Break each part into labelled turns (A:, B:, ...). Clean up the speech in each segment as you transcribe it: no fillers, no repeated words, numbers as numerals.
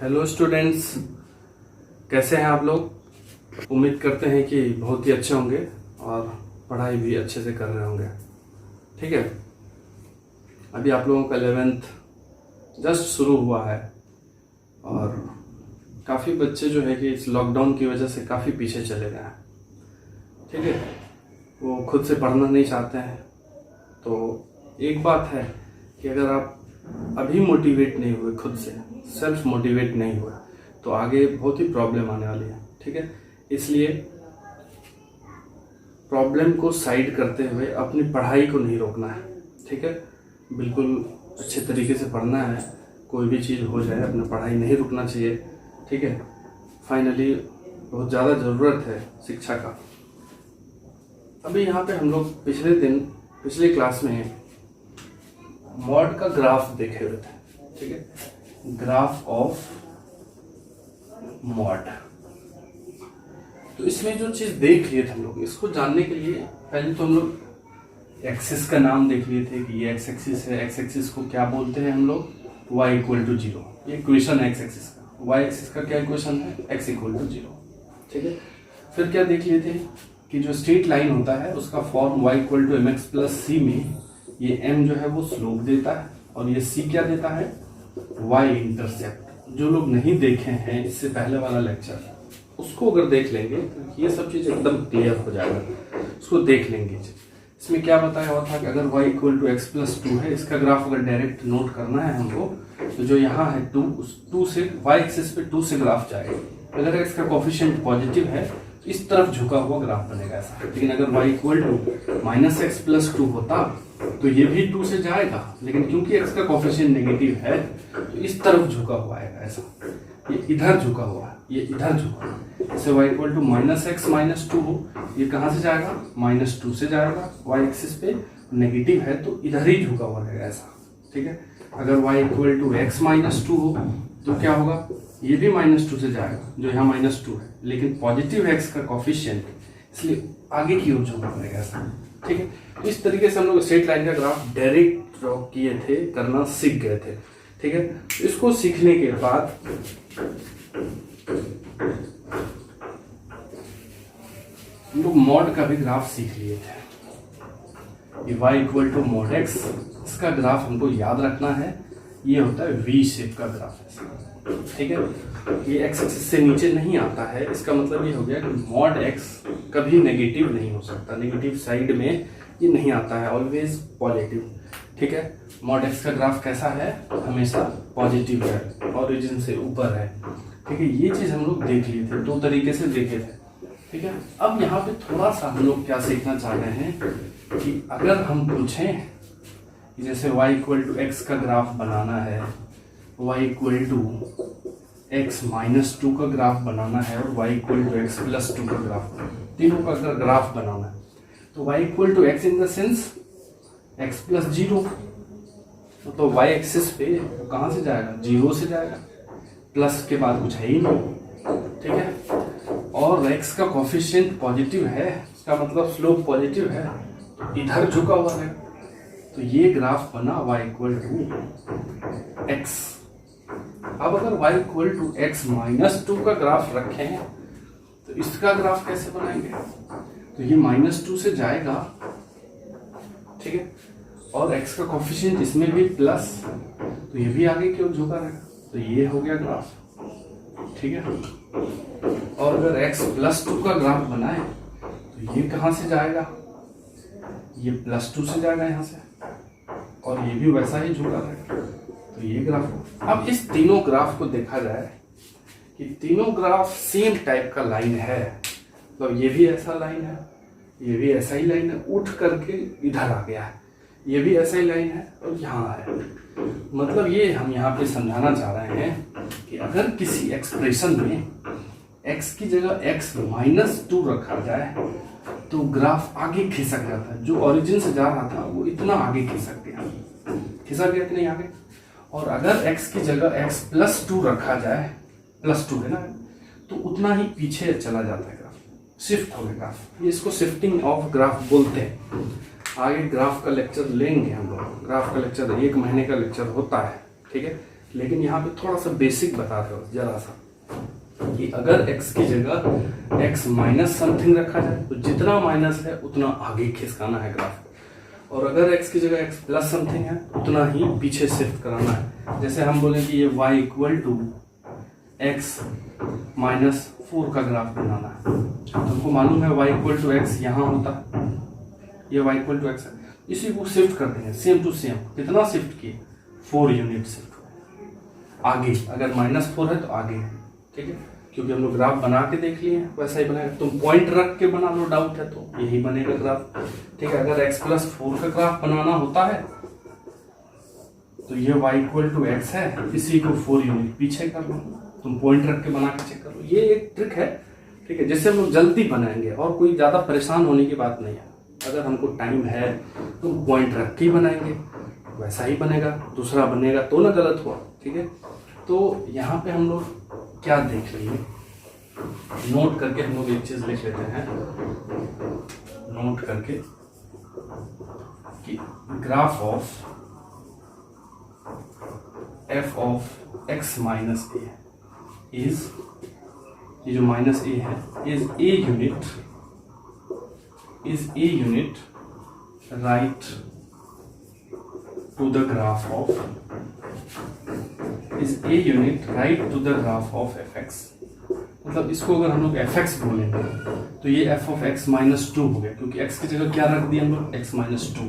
A: Hello students, कैसे हैं आप लोग। उम्मीद करते हैं कि बहुत ही अच्छे होंगे और पढ़ाई भी अच्छे से कर रहे होंगे। ठीक है, अभी आप लोगों का 11th जस्ट शुरू हुआ है और काफ़ी बच्चे जो है कि इस लॉकडाउन की वजह से काफ़ी पीछे चले गए हैं। ठीक है, वो खुद से पढ़ना नहीं चाहते हैं। तो एक बात है कि अगर आप अभी मोटिवेट नहीं हुए, खुद से सेल्फ मोटिवेट नहीं हुए, तो आगे बहुत ही प्रॉब्लम आने वाली है। ठीक है, इसलिए प्रॉब्लम को साइड करते हुए अपनी पढ़ाई को नहीं रोकना है। ठीक है, बिल्कुल अच्छे तरीके से पढ़ना है। कोई भी चीज़ हो जाए, अपनी पढ़ाई नहीं रुकना चाहिए। ठीक है, फाइनली बहुत ज़्यादा ज़रूरत है शिक्षा का। अभी यहाँ पे हम लोग पिछले क्लास में मॉड का ग्राफ देखे हुए थे। ठीक है, ग्राफ ऑफ मॉड। तो इसमें जो चीज देख लिए थे हम लोग, इसको जानने के लिए पहले तो हम लोग एक्सिस का नाम देख लिए थे कि ये एक्स एक्सिस है। एक्स एक्सिस को क्या बोलते हैं हम लोग? y equal to 0। ये इक्वेशन है एक्स एक्सिस का। y एक्सिस का क्या इक्वेशन है? x equal to 0। ठीक है, फिर क्या देख लिए थे कि जो स्ट्रेट लाइन होता है उसका form y equal to mx plus c में ये m जो है वो स्लोप देता है और ये c क्या देता है? y intercept. जो लोग नहीं देखे हैं इससे पहले वाला लेक्चर, उसको अगर देख लेंगे तो ये सब चीज़ एकदम क्लियर हो जाएगा। उसको देख लेंगे। इसमें क्या बताया हुआ था कि अगर y equal to x plus 2 है, इसका ग्राफ अगर डायरेक्ट नोट करना है हमको, तो जो यहाँ है 2, उस 2 से y एक्सिस पे 2 से ग्राफ जाएगा। अगर इसका कोफिशिएंट पॉजिटिव है तो इस तरफ झुका हुआ ग्राफ बनेगा ऐसा। लेकिन अगर y equal to minus X plus 2 होता तो ये भी 2 से जाएगा, लेकिन क्योंकि x का कोफिशिएंट नेगेटिव है तो इस तरफ झुका हुआ आएगा ऐसा। ये इधर झुका हुआ है, ये इधर झुका है। जैसे y equal to minus X minus 2 हो, ये कहाँ से जाएगा? माइनस 2 से जाएगा। y एक्सिस पे नेगेटिव है तो इधर ही झुका हुआ रहेगा ऐसा। ठीक है, अगर y equal to x minus 2 हो तो क्या होगा? ये भी माइनस 2 से जाएगा, जो यहाँ माइनस 2 है, लेकिन पॉजिटिव x का कोफिशिएंट इसलिए आगे की ओर झुका रहेगा ऐसा। ठीक है, तो इस तरीके से हम लोग स्ट्रेट लाइन का ग्राफ डायरेक्ट ड्रॉ किए थे, करना सीख गए थे। ठीक है, इसको सीखने के बाद हम लोग मॉड का भी ग्राफ सीख लिए थे। ये y equal to mod x, इसका ग्राफ हमको याद रखना है। ये होता है वी शेप का ग्राफ है। ठीक है, ये x एक्सिस से नीचे नहीं आता है। इसका मतलब ये हो गया कि मॉड x कभी नेगेटिव नहीं हो सकता। नेगेटिव साइड में ये नहीं आता है, ऑलवेज पॉजिटिव। ठीक है, मॉड x का ग्राफ कैसा है? हमेशा पॉजिटिव है, ओरिजिन से ऊपर है। ठीक है, ये चीज हम लोग देख लिए थे, 2 तरीके से देखे थे। ठीक है, अब यहाँ पे थोड़ा सा हम लोग क्या सीखना चाह रहे हैं कि अगर हम पूछें जैसे y इक्वल टू एक्स का ग्राफ बनाना है, y equal to x minus 2 का ग्राफ बनाना है और y equal to x plus 2 का ग्राफ, तीनों का अगर ग्राफ बनाना है तो y equal to x in the sense x plus 0। तो y एक्सिस पे कहाँ से जाएगा? 0 से जाएगा, प्लस के बाद कुछ है ही नहीं। ठीक है, और x का कोफिशिएंट पॉजिटिव है, इसका मतलब स्लोप पॉजिटिव है, तो इधर झुका हुआ है। तो ये ग्राफ बना y इक्वल टू एक्स। अब अगर y equal to x minus 2 का ग्राफ रखें तो इसका ग्राफ कैसे बनाएंगे? तो ये माइनस 2 से जाएगा। ठीक है, और x का कोफिशिएंट इसमें भी प्लस, तो ये भी आगे की ओर झुका रहेगा। तो ये हो गया ग्राफ। ठीक है, और अगर x प्लस 2 का ग्राफ बनाए तो ये कहाँ से जाएगा? ये प्लस 2 से जाएगा यहाँ से, और ये भी वैसा ही झुका रहेगा। तो ये ग्राफ। अब इस तीनों ग्राफ को देखा जाए कि तीनों ग्राफ सेम टाइप का लाइन है। तो ये भी ऐसा लाइन है, ये भी ऐसा ही लाइन है, उठ करके इधर आ गया है। ये भी ऐसा ही लाइन है और यहाँ है। मतलब ये हम यहाँ पे समझाना चाह रहे हैं कि अगर किसी एक्सप्रेशन में x की जगह x माइनस 2 रखा जाए तो ग्राफ आगे खिसक जाता है। जो ओरिजिन से जा रहा था वो इतना आगे खिसक गया कि नहीं आगे। और अगर x की जगह x प्लस 2 रखा जाए, प्लस 2 है ना, तो उतना ही पीछे चला जाता है ग्राफ, शिफ्ट हो गया ग्राफ। ये इसको शिफ्टिंग ऑफ ग्राफ बोलते हैं। आगे ग्राफ का लेक्चर लेंगे हम लोग। ग्राफ का लेक्चर 1 महीने का लेक्चर होता है। ठीक है, लेकिन यहाँ पे थोड़ा सा बेसिक बता रहे हो जरा सा कि अगर x की जगह x माइनस समथिंग रखा जाए तो जितना माइनस है उतना आगे खिसकाना है ग्राफ, और अगर x की जगह x प्लस समथिंग है उतना ही पीछे शिफ्ट कराना है। जैसे हम बोले कि ये y equal to x minus 4 का ग्राफ बनाना है, तो हमको मालूम है y इक्वल टू x यहाँ होता है, ये y इक्वल टू x है, इसी को शिफ्ट कर देंगे सेम टू सेम। कितना शिफ्ट किए? 4 यूनिट शिफ्ट आगे। अगर -4 है तो आगे है, ठीक है, क्योंकि हम लोग ग्राफ बना के देख लिए हैं, वैसा ही बनेगा। तुम पॉइंट रख के बना लो, डाउट है तो यही बनेगा ग्राफ, ठीक है। अगर x प्लस 4 का ग्राफ बनाना होता है तो ये y इक्वल टू x है, इसी को 4 यूनिट पीछे कर लो, तुम पॉइंट रख के बना के चेक कर लो। ये एक ट्रिक है, ठीक है, जिससे हम लोग जल्दी बनाएंगे और कोई ज़्यादा परेशान होने की बात नहीं है। अगर हमको टाइम है तो पॉइंट रख के ही बनाएंगे, वैसा ही बनेगा, दूसरा बनेगा तो ना गलत हुआ, ठीक है। तो यहाँ पे हम लोग क्या देख लिए, नोट करके हम लोग एक चीज लिख लेते हैं, नोट करके कि graph of f of x minus a is, ये जो माइनस ए है, is a unit right to the graph of, is a unit right to the graph of fx। मतलब इसको अगर हम लोग fx बोलेंगे तो ये f ऑफ x माइनस 2 हो गया, क्योंकि x की जगह क्या रख दिया हम लोग, x माइनस 2,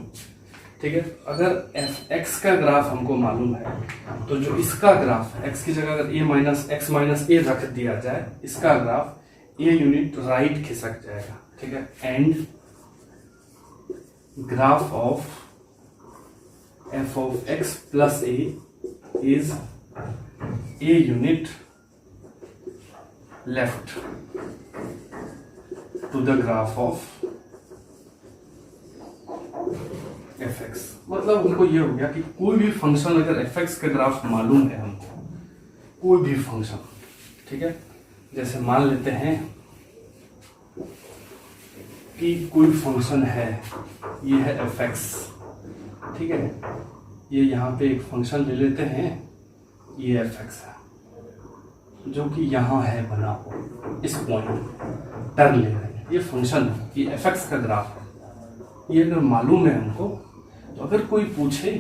A: ठीक है। अगर fx का ग्राफ हमको मालूम है तो जो इसका ग्राफ है, x की जगह अगर a minus x minus a रख दिया जाए, इसका ग्राफ a यूनिट राइट खिसक जाएगा, ठीक है। And graph of f of x plus a is a unit left to the graph of fx। मतलब हमको ये हो गया कि कोई भी फंक्शन अगर fx का ग्राफ मालूम है हमको, कोई भी फंक्शन, ठीक है, जैसे मान लेते हैं कि कोई फंक्शन है, ये है fx, ठीक है, ये यहाँ पे एक फंक्शन ले लेते हैं, ये fx है जो कि यहाँ है बना हो, इस पॉइंट टर्न ले रहे हैं, ये फंक्शन है, ये fx का ग्राफ है। ये अगर मालूम है हमको, तो अगर कोई पूछे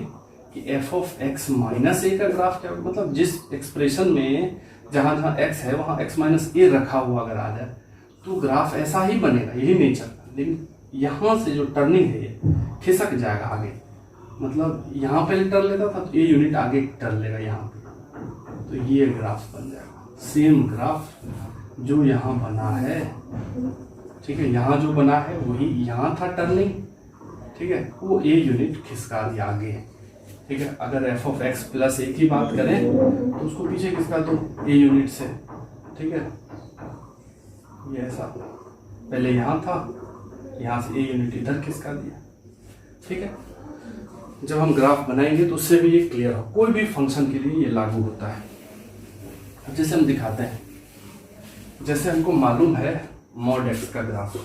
A: कि f ऑफ x माइनस ए का ग्राफ क्या, मतलब जिस एक्सप्रेशन में जहाँ जहाँ x है वहाँ x माइनस ए रखा हुआ अगर आ जाए तो ग्राफ ऐसा ही बनेगा, यही नेचर। लेकिन यहाँ से जो टर्निंग है ये खिसक जाएगा आगे, मतलब यहाँ पहले टर्न लेता था तो ए यूनिट आगे टर्न लेगा यहाँ पे, तो ये ग्राफ बन जाएगा। सेम ग्राफ जो यहाँ बना है, ठीक है, यहाँ जो बना है वही यहाँ था टर्निंग, ठीक है, वो ए यूनिट खिसका दिया आगे, ठीक है। अगर f ऑफ x प्लस ए की बात करें तो उसको पीछे खिसका दो ए यूनिट से, ठीक है, ये ऐसा पहले यहाँ था, यहाँ से ए यूनिट इधर खिसका दिया, ठीक है। जब हम ग्राफ बनाएंगे तो उससे भी ये क्लियर हो, कोई भी फंक्शन के लिए ये लागू होता है। अब जैसे हम दिखाते हैं, जैसे हमको मालूम है मॉड x का ग्राफ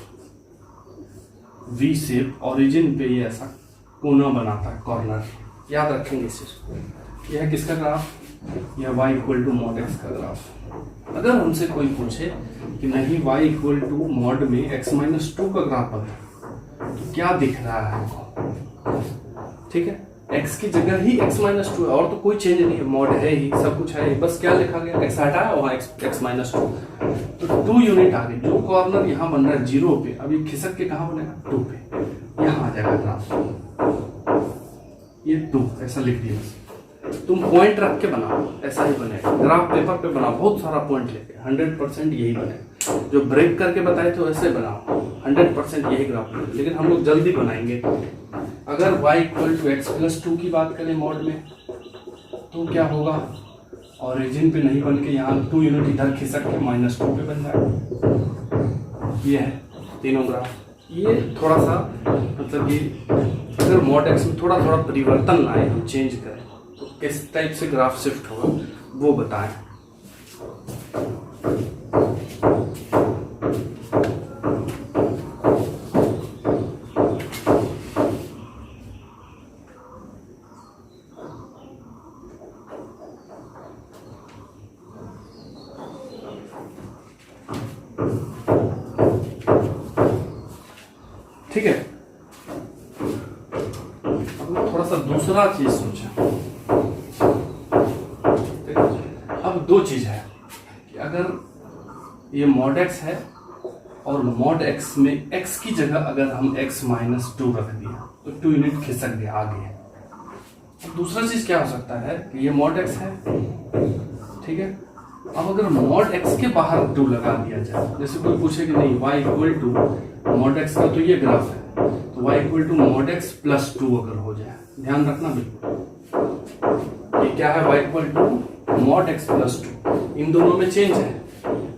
A: v शेप, ओरिजिन पे ये ऐसा कोना बनाता है, कॉर्नर, याद रखेंगे इस चीज को। यह है किसका ग्राफ, यह y equal to mod x का ग्राफ। अगर हमसे कोई पूछे कि नहीं y इक्वल टू मॉड में x माइनस 2 का ग्राफ बना, तो क्या दिख रहा है हमको, ठीक है, x की जगह ही x माइनस 2 है, और तो कोई चेंज नहीं है, मॉड है ही, सब कुछ है, बस क्या लिखा गया, x हटाया वहाँ x माइनस 2, तो 2 यूनिट आगे जो कॉर्नर यहाँ बन रहा है 0 पे, अभी खिसक के कहाँ बनेगा, 2 पे, यहाँ आ जाएगा ग्राफ, ये 2 ऐसा लिख दिया। तुम पॉइंट रख के बनाओ, ऐसा ही बनेगा ग्राफ, पेपर पे बनाओ बहुत सारा पॉइंट लेके, 100% यही बनेगा। जो ब्रेक करके बताए थे वैसे बनाओ, 100% यही ग्राफ बनेगा। लेकिन हम लोग जल्दी बनाएंगे। अगर y equal to x plus 2 की बात करें मॉड में, तो क्या होगा, ओरिजिन पे नहीं बन के यहाँ 2 यूनिट इधर खिसक के -2 पे बन जाएगा। ये है तीनों ग्राफ। ये थोड़ा सा मतलब कि अगर मॉड एक्स में थोड़ा थोड़ा परिवर्तन लाए, हम चेंज करें, तो किस टाइप से ग्राफ शिफ्ट होगा वो बताएं। ठीक है। अब थोड़ा सा दूसरा चीज सोचा। अब दो चीज है कि अगर ये मॉड एक्स है और मॉड एक्स में एक्स की जगह अगर हम x माइनस 2 रख दिया तो 2 यूनिट खिसक गया आगे। अब दूसरा चीज क्या हो सकता है कि ये मॉड एक्स है, ठीक है। अब अगर मॉड एक्स के बाहर 2 लगा दिया जाए, जैसे कोई पूछे कि नहीं y equal to mod x का तो ये ग्राफ है, तो y equal to mod x plus 2 अगर हो जाए, ध्यान रखना बिल्कुल ये क्या है, y equal to mod x plus 2, इन दोनों में चेंज है।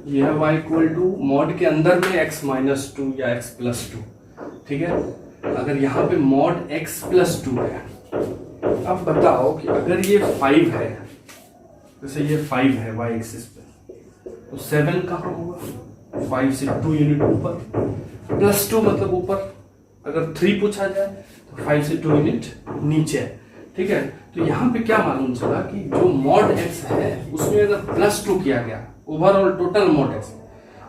A: ये है y इक्वल टू मॉड के अंदर में x माइनस 2 या x प्लस 2, ठीक है। अगर यहाँ पे मॉड x प्लस 2 है, अब बताओ कि अगर ये 5 है, जैसे ये 5 है y एक्सिस पे, तो 7 कहाँ होगा, 5 से 2 यूनिट ऊपर, प्लस 2 मतलब ऊपर। अगर 3 पूछा जाए तो 5 से 2 यूनिट नीचे, ठीक है। तो यहाँ पे क्या मालूम चला कि जो मॉड x है उसमें अगर प्लस 2 किया गया, ओवरऑल टोटल मॉड x,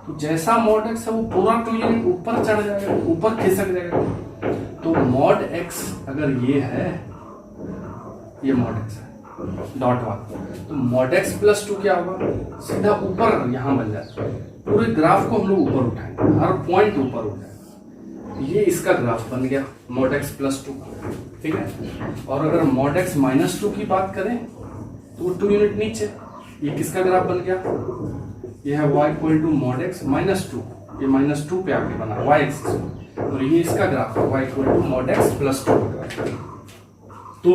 A: तो जैसा मॉड x है वो पूरा 2 यूनिट ऊपर चढ़ जाएगा, ऊपर खिसक जाएगा। तो मॉड x अगर ये है, ये मॉड x है डॉट वाला, तो मॉड x प्लस 2 क्या होगा, सीधा ऊपर यहाँ बन जाए। पूरे ग्राफ को हम लोग ऊपर उठाएंगे, हर पॉइंट ऊपर उठाएंगे। ये इसका ग्राफ बन गया मॉड x प्लस 2, ठीक है। और अगर मॉड x माइनस 2 की बात करें तो 2 यूनिट नीचे, ये किसका ग्राफ बन गया, ये है y equal to mod x minus 2, ये माइनस 2 पे आके बना y एक्सिस में, और ये इसका ग्राफ है y equal to mod x plus 2 का ग्राफ। तो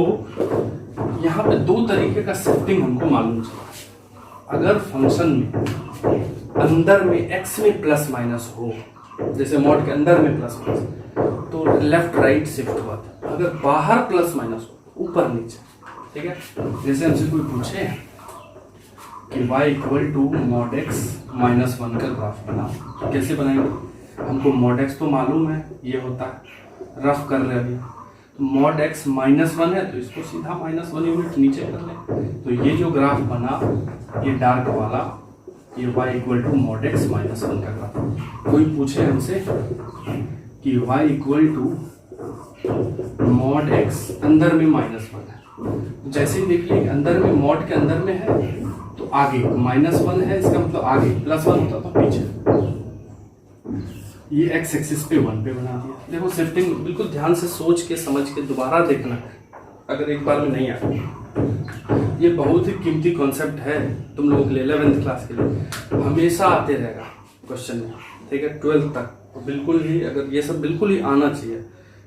A: यहाँ पे 2 तरीके का शिफ्टिंग हमको मालूम चला। अगर फंक्शन में अंदर में x में प्लस माइनस हो, जैसे मॉड के अंदर में प्लस माइनस, तो लेफ्ट राइट शिफ्ट हुआ था। अगर बाहर प्लस माइनस हो, ऊपर नीचे, ठीक है। जैसे हमसे कोई पूछे कि y equal to mod x minus 1 का ग्राफ बनाओ, कैसे बनाएंगे। हमको मॉड x तो मालूम है ये होता है, रफ कर रहे अभी। तो मॉड x माइनस 1 है तो इसको सीधा माइनस 1 यूनिट नीचे कर लें। तो ये जो ग्राफ बना, ये डार्क वाला, ये y equal to mod x minus 1 का ग्राफ। कोई पूछे हमसे कि y equal to mod x अंदर में माइनस 1 है, जैसे ही देख लिया अंदर में, मॉड के अंदर में है तो आगे माइनस 1 है, इसका मतलब आगे प्लस 1 होता तो पीछे। ये x एक्सिस पे 1 पे बना दिया। देखो शिफ्टिंग बिल्कुल ध्यान से सोच के समझ के दोबारा देखना है, अगर एक बार में नहीं आया। ये बहुत ही कीमती कॉन्सेप्ट है तुम लोगों के लिए, 11th क्लास के लिए हमेशा आते रहेगा क्वेश्चन में, ठीक है। 12th तक तो बिल्कुल ही, अगर ये सब बिल्कुल ही आना चाहिए,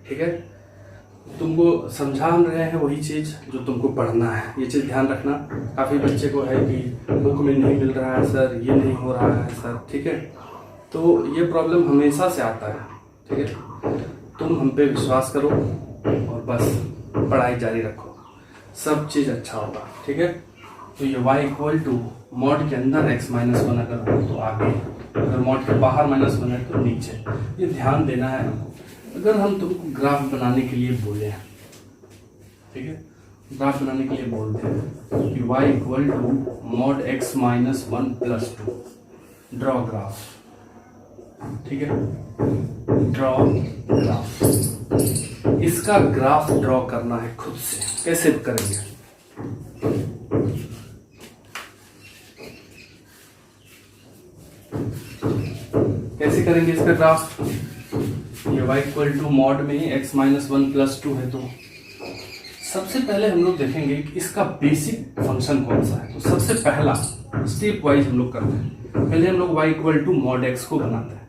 A: ठीक है। तुमको समझा रहे हैं वही चीज जो तुमको पढ़ना है, ये चीज ध्यान रखना। काफी बच्चे को है कि बुक में नहीं मिल रहा है सर, ये नहीं हो रहा है सर, ठीक है। तो ये प्रॉब्लम हमेशा से आता है, ठीक है। तुम हम पे विश्वास करो और बस पढ़ाई जारी रखो, सब चीज अच्छा होगा, ठीक है। तो ये y इक्वल टू मॉड के अंदर x माइनस 1 अगर हो तो आगे, अगर मॉड के बाहर माइनस 1 है तो नीचे, ये ध्यान देना है हमको। अगर हम तुमको ग्राफ बनाने के लिए बोले, ठीक है, ग्राफ बनाने के लिए बोलते हैं कि y equal to mod x minus 1 plus 2, draw graph, ठीक है, ड्रॉ ग्राफ। इसका ग्राफ ड्रॉ करना है खुद से, कैसे करेंगे, कैसे करेंगे इसका ग्राफ। ये y इक्वल टू मॉड में x माइनस 1 प्लस 2 है, तो सबसे पहले हम लोग देखेंगे कि इसका बेसिक फंक्शन कौन सा है। तो सबसे पहला स्टेप वाइज हम लोग करते हैं। पहले हम लोग y equal to mod x को बनाते हैं,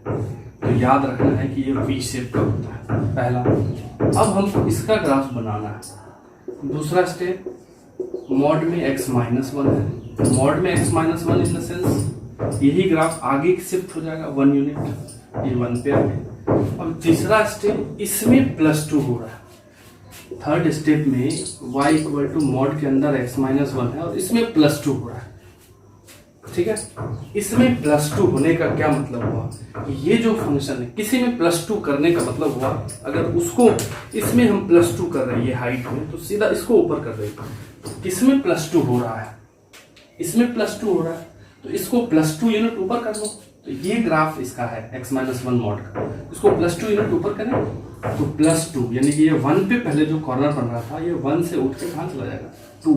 A: तो याद रखना है कि ये v शेप का होता है पहला। अब हमको इसका ग्राफ बनाना है। दूसरा स्टेप, मॉड में x माइनस 1 है, मॉड में x minus 1 in the sense यही ग्राफ आगे शिफ्ट हो जाएगा 1 यूनिट, ये 1 पे आ गया। अब तीसरा स्टेप, इसमें प्लस 2 हो रहा है। थर्ड स्टेप में y इक्वल टू मॉड के अंदर x माइनस 1 है और इसमें प्लस 2 हो रहा है, ठीक है। इसमें प्लस 2 होने का क्या मतलब हुआ, ये जो फंक्शन है किसी में प्लस 2 करने का मतलब हुआ, अगर उसको इसमें हम प्लस 2 कर रहे हैं ये हाइट में, तो सीधा इसको ऊपर कर रहे हैं। किसमें प्लस 2 हो रहा है, इसमें प्लस 2 हो रहा है, तो इसको प्लस 2 यूनिट ऊपर कर लो, तो ये ग्राफ इसका है x-1 मॉड का। इसको +2 यूनिट ऊपर करें तो +2, यानी कि ये 1 पे पहले जो कॉर्नर बन रहा था ये 1 से उठ के कहाँ चला जाएगा 2,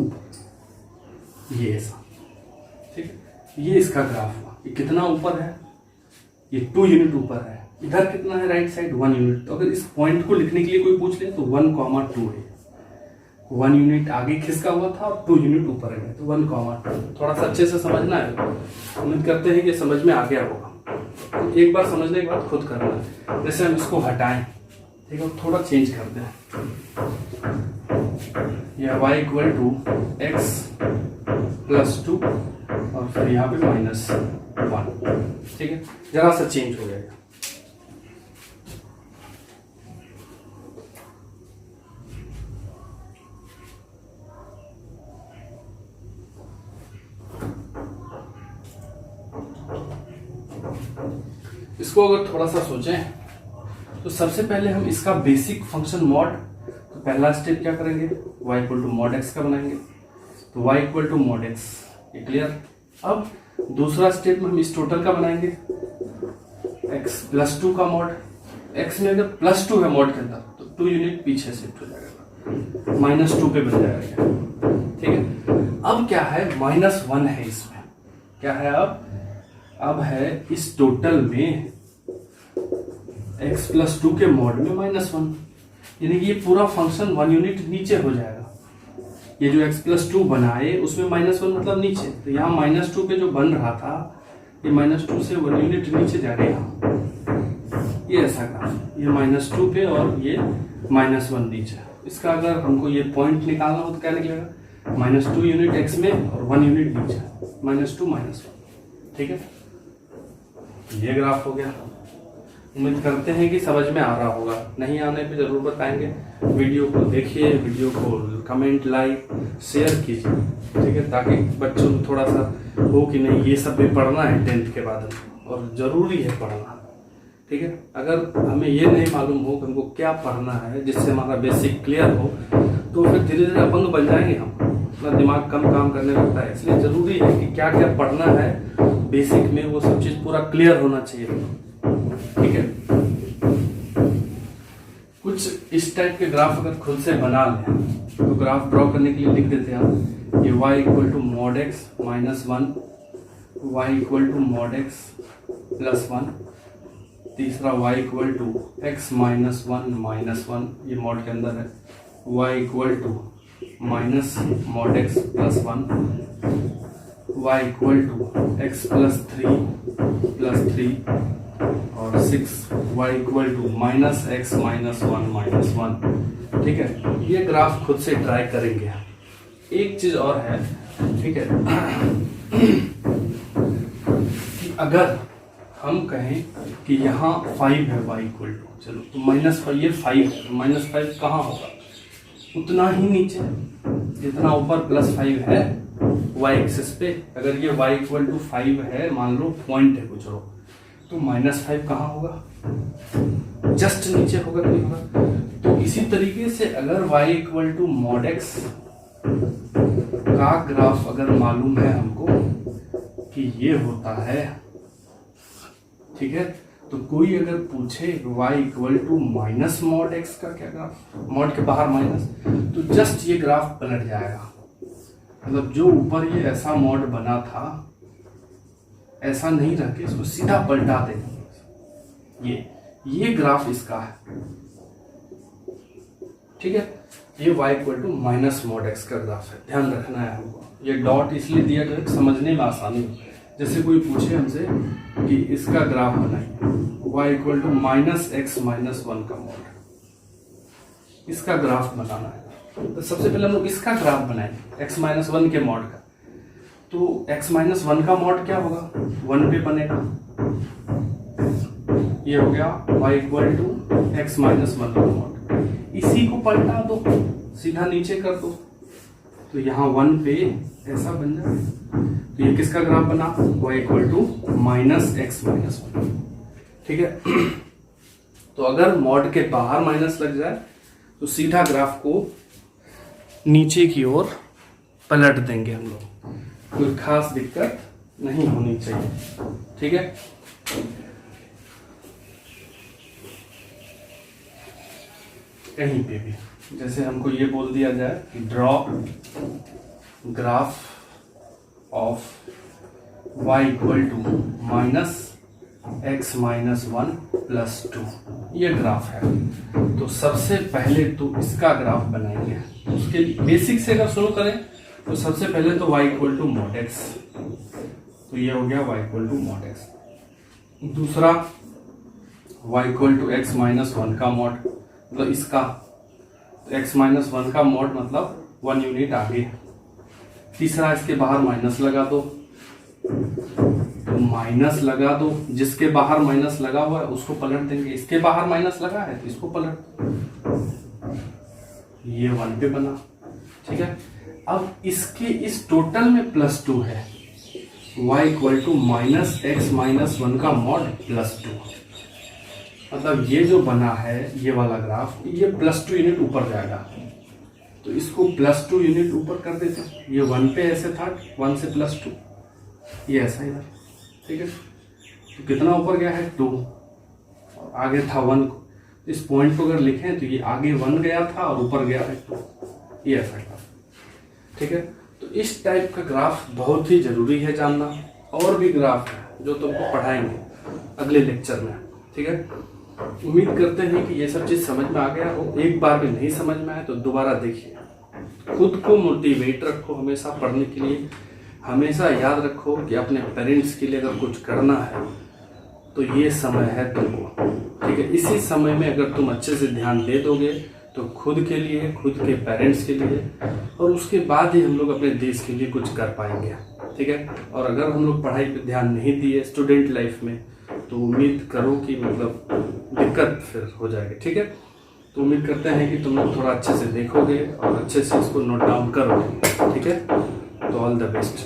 A: ये ऐसा। ठीक है, ये इसका ग्राफ हुआ। ये कितना ऊपर है, ये 2 यूनिट ऊपर है। इधर कितना है राइट साइड 1 यूनिट। तो अगर इस पॉइंट को लिखने के लिए कोई पूछ ले तो 1,2 है। 1 यूनिट आगे खिसका हुआ था और 2 यूनिट ऊपर है, तो 1,2। थोड़ा सा अच्छे से समझना है, उम्मीद करते हैं कि समझ में आ गया होगा। तो एक बार समझने के बाद खुद करना है। जैसे हम इसको हटाएं, ठीक है, थोड़ा चेंज कर दें, यह y = x +2 और फिर यहाँ पे -1। ठीक है, जरा सा चेंज हो जाएगा। इसको अगर थोड़ा सा सोचें तो सबसे पहले हम इसका बेसिक फंक्शन मॉड, तो पहला स्टेप क्या करेंगे, y = mod x का बनाएंगे। तो y = mod x, ये क्लियर। अब दूसरा स्टेप में हम इस टोटल का बनाएंगे, x +2 का मॉड। x में अगर +2 है मॉड के अंदर तो 2 यूनिट पीछे शिफ्ट हो जाएगा, -2 पे बन जाएगा। ठीक है, अब क्या है, -1 है इसमें। क्या है अब है इस टोटल में x +2 के मॉड में -1, यानी कि ये पूरा फंक्शन 1 यूनिट नीचे हो जाएगा। ये जो x +2 बनाए उसमें -1 मतलब नीचे, तो यहाँ -2 पे जो बन रहा था ये -2 से 1 यूनिट नीचे जा रहा है। ये ऐसा ग्राफ, ये -2 पे और ये -1 नीचे। इसका अगर हमको ये पॉइंट निकालना हो तो क्या निकलेगा, -2 यूनिट x में और 1 यूनिट नीचे, -2 -1। ठीक है, ये ग्राफ हो गया। उम्मीद करते हैं कि समझ में आ रहा होगा। नहीं आने पे जरूर बताएंगे। वीडियो को देखिए, वीडियो को कमेंट लाइक शेयर कीजिए, ठीक है, ताकि बच्चों को थोड़ा सा हो कि नहीं ये सब भी पढ़ना है 10th के बाद, और ज़रूरी है पढ़ना। ठीक है, अगर हमें ये नहीं मालूम हो कि हमको क्या पढ़ना है जिससे हमारा बेसिक क्लियर हो तो फिर धीरे धीरे अपंग बन जाएंगे हम, अपना दिमाग कम काम करने लगता है। इसलिए ज़रूरी है कि क्या क्या पढ़ना है बेसिक में, वो सब चीज़ पूरा क्लियर होना चाहिए। ठीक है, कुछ इस टाइप के ग्राफ अगर खुद से बना लें तो ग्राफ ड्रॉ करने के लिए लिख देते हैं हम, ये y = mod x -1, y = mod x +1, तीसरा y = x -1 -1, ये मॉड के अंदर है, y = -mod x +1, y = x +3 और 6, y = -x -1 -1। ठीक है, ये ग्राफ खुद से ट्राई करेंगे। एक चीज और है, ठीक है, कि अगर हम कहें कि यहाँ 5 है y = चलो तो -5, ये 5 है, -5 कहाँ होगा, उतना ही नीचे जितना ऊपर +5 है y एक्सिस पे। अगर ये y = 5 है, मान लो पॉइंट है कुछ रो, तो -5 कहाँ होगा, जस्ट नीचे होगा, नहीं होगा। तो इसी तरीके से अगर y = mod x का ग्राफ अगर मालूम है हमको कि ये होता है, ठीक है, तो कोई अगर पूछे y = -mod x का क्या ग्राफ, मॉड के बाहर माइनस, तो जस्ट ये ग्राफ पलट जाएगा। मतलब जो ऊपर ये ऐसा मॉड बना था ऐसा नहीं रख के इसको सीधा पलटा देंगे। ये ग्राफ इसका है। ठीक है, ये y = -mod x का ग्राफ है, ध्यान रखना है हमको। ये डॉट इसलिए दिया गया है समझने में आसानी हो। जैसे कोई पूछे हमसे कि इसका ग्राफ बनाइए, y = -x -1 का मॉड, इसका ग्राफ बनाना है, तो सबसे पहले हम लोग इसका ग्राफ बनाएंगे x -1 के मॉड का। तो x -1 का मॉड क्या होगा, 1 पे बनेगा। ये हो गया y = x -1 का मॉड। इसी को पलटा दो, सीधा नीचे कर दो, तो यहाँ 1 पे ऐसा बन जाए। तो ये किसका ग्राफ बना, y = -x -1। ठीक है, तो अगर मॉड के बाहर माइनस लग जाए तो सीधा ग्राफ को नीचे की ओर पलट देंगे हम लोग, कोई खास दिक्कत नहीं होनी चाहिए। ठीक है, कहीं पे भी जैसे हमको ये बोल दिया जाए कि draw graph of y equal to -x-1 + 2, ये ग्राफ है। तो सबसे पहले तो इसका ग्राफ बनाएंगे। उसके बेसिक से अगर शुरू करें तो सबसे पहले तो y equal to mod x, तो ये हो गया y equal to mod x। दूसरा y इक्वल टू x-1 का मॉड, मतलब इसका x-1 का मॉड मतलब 1 यूनिट आगे। तीसरा इसके बाहर माइनस लगा दो, तो माइनस लगा दो, जिसके बाहर माइनस लगा हुआ है उसको पलट देंगे। इसके बाहर माइनस लगा है तो इसको पलट, ये 1 पे बना, ठीक है। अब इसके इस टोटल में +2 है, y इक्वल टू -x-1 का मॉड +2, मतलब ये जो बना है ये वाला ग्राफ, ये +2 यूनिट ऊपर जाएगा, तो इसको +2 यूनिट ऊपर कर देते हैं। ये 1 पे ऐसे था, 1 से +2, ये ऐसा ही था, ठीक है। तो कितना ऊपर गया है 2, और आगे था 1। इस पॉइंट को अगर लिखें तो ये आगे 1 गया था और ऊपर गया है 2, ये ऐसा था, ठीक है। तो इस टाइप का ग्राफ बहुत ही जरूरी है जानना। और भी ग्राफ है जो तुमको पढ़ाएंगे अगले लेक्चर में, ठीक है। उम्मीद करते हैं कि ये सब चीज समझ में आ गया हो। एक बार भी नहीं समझ में आए तो दोबारा देखिए। खुद को मोटिवेट रखो हमेशा पढ़ने के लिए। हमेशा याद रखो कि अपने पेरेंट्स के लिए अगर कुछ करना है तो ये समय है तुमको, ठीक है। इसी समय में अगर तुम अच्छे से ध्यान दे दोगे तो खुद के लिए, खुद के पेरेंट्स के लिए, और उसके बाद ही हम लोग अपने देश के लिए कुछ कर पाएंगे, ठीक है। और अगर हम लोग पढ़ाई पे ध्यान नहीं दिए स्टूडेंट लाइफ में तो उम्मीद करो कि मतलब दिक्कत फिर हो जाएगी, ठीक है। तो उम्मीद करते हैं कि तुम लोग थोड़ा अच्छे से देखोगे और अच्छे से इसको नोट डाउन करोगे, ठीक है। तो ऑल द बेस्ट।